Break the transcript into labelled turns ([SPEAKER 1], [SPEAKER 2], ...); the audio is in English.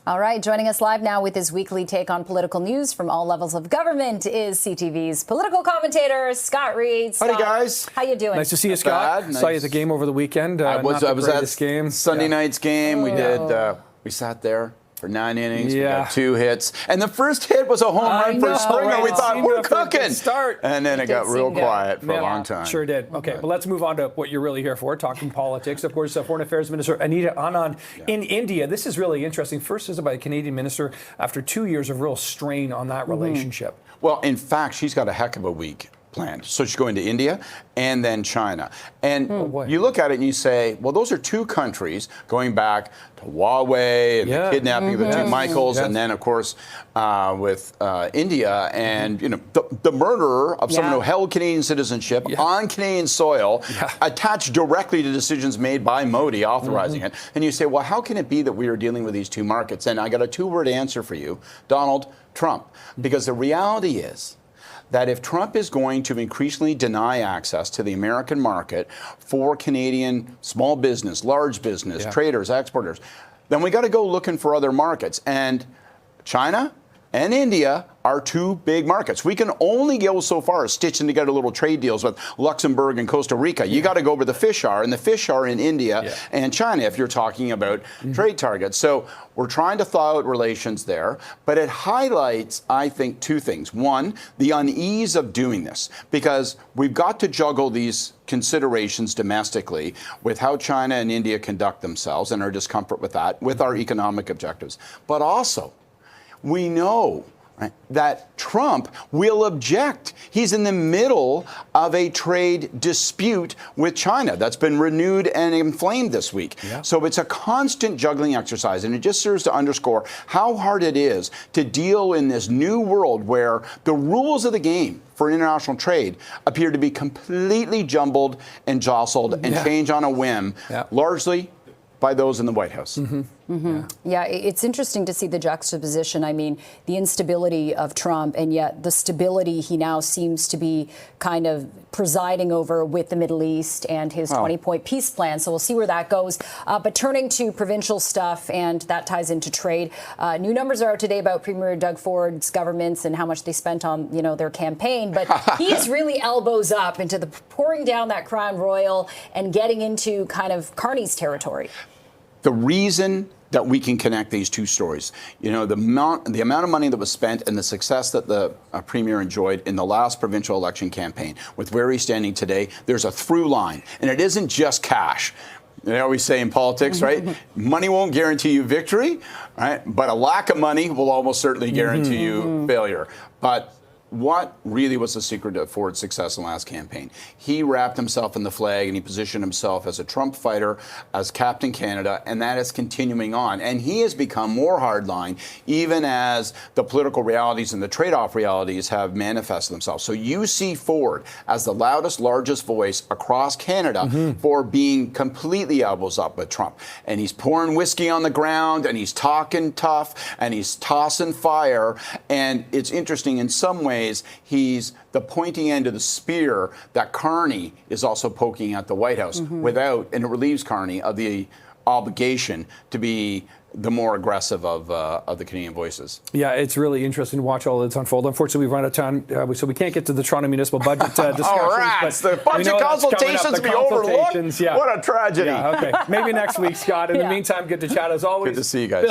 [SPEAKER 1] All right, joining us live now with his weekly take on political news from all levels of government is CTV's political commentator, Scott Reid.
[SPEAKER 2] Howdy, guys.
[SPEAKER 1] How you doing?
[SPEAKER 3] Nice to see you, Scott.
[SPEAKER 2] Nice.
[SPEAKER 3] Saw you at the game over the weekend.
[SPEAKER 2] I was at
[SPEAKER 3] game.
[SPEAKER 2] Sunday night's game. We sat there for 9 innings. We got 2 hits. And the first hit was a home run for Springer.
[SPEAKER 3] Right.
[SPEAKER 2] We thought, we're cooking.
[SPEAKER 3] Start.
[SPEAKER 2] And then it got real quiet for a long time.
[SPEAKER 3] Sure did. Okay, but let's move on to what you're really here for, talking politics. Of course, Foreign Affairs Minister Anita Anand in India. This is really interesting. First is by a Canadian minister after 2 years of real strain on that relationship.
[SPEAKER 2] Well, in fact, she's got a heck of a week planned. So she's going to India and then China. And you look at it and you say, well, those are 2 countries going back to Huawei and the kidnapping of the 2 Michaels, and then, of course, with India and, you know, the murderer of someone who held Canadian citizenship on Canadian soil, attached directly to decisions made by Modi authorizing it. And you say, well, how can it be that we are dealing with these 2 markets? And I got a 2-word answer for you, Donald Trump. Because the reality is that if Trump is going to increasingly deny access to the American market for Canadian small business, large business, traders, exporters, then we got to go looking for other markets. And China and India are 2 big markets. We can only go so far as stitching together little trade deals with Luxembourg and Costa Rica. You got to go where the fish are, and the fish are in India and China if you're talking about trade targets. So we're trying to thaw out relations there, but it highlights, I think, 2 things. One, the unease of doing this, because we've got to juggle these considerations domestically with how China and India conduct themselves and our discomfort with that, with our economic objectives. But also, we know that Trump will object. He's in the middle of a trade dispute with China that's been renewed and inflamed this week. So it's a constant juggling exercise, and it just serves to underscore how hard it is to deal in this new world where the rules of the game for international trade appear to be completely jumbled and jostled and change on a whim, largely by those in the White House.
[SPEAKER 1] Yeah, it's interesting to see the juxtaposition. I mean, the instability of Trump and yet the stability he now seems to be kind of presiding over with the Middle East and his 20-point peace plan. So we'll see where that goes. But turning to provincial stuff, and that ties into trade. New numbers are out today about Premier Doug Ford's governments and how much they spent on, you know, their campaign. But he is really elbows up into the pouring down that Crown Royal and getting into kind of Carney's territory.
[SPEAKER 2] The reason that we can connect these 2 stories, you know, the amount of money that was spent and the success that the Premier enjoyed in the last provincial election campaign with where he's standing today, there's a through line. And it isn't just cash. They always say in politics, right? Money won't guarantee you victory, right? But a lack of money will almost certainly guarantee you failure. But what really was the secret of Ford's success in the last campaign? He wrapped himself in the flag and he positioned himself as a Trump fighter, as Captain Canada, and that is continuing on. And he has become more hardline even as the political realities and the trade-off realities have manifested themselves. So you see Ford as the loudest, largest voice across Canada for being completely elbows up with Trump. And he's pouring whiskey on the ground and he's talking tough and he's tossing fire. And it's interesting in some ways, he's the pointy end of the spear that Carney is also poking at the White House and it relieves Carney of the obligation to be the more aggressive of the Canadian voices.
[SPEAKER 3] Yeah, it's really interesting to watch all this unfold. Unfortunately, we've run out of time, so we can't get to the Toronto municipal budget discussions.
[SPEAKER 2] All right, but the budget consultations be overlooked? What a tragedy.
[SPEAKER 3] Yeah, okay. Maybe next week, Scott. In the meantime, good to chat as always.
[SPEAKER 2] Good to see you guys.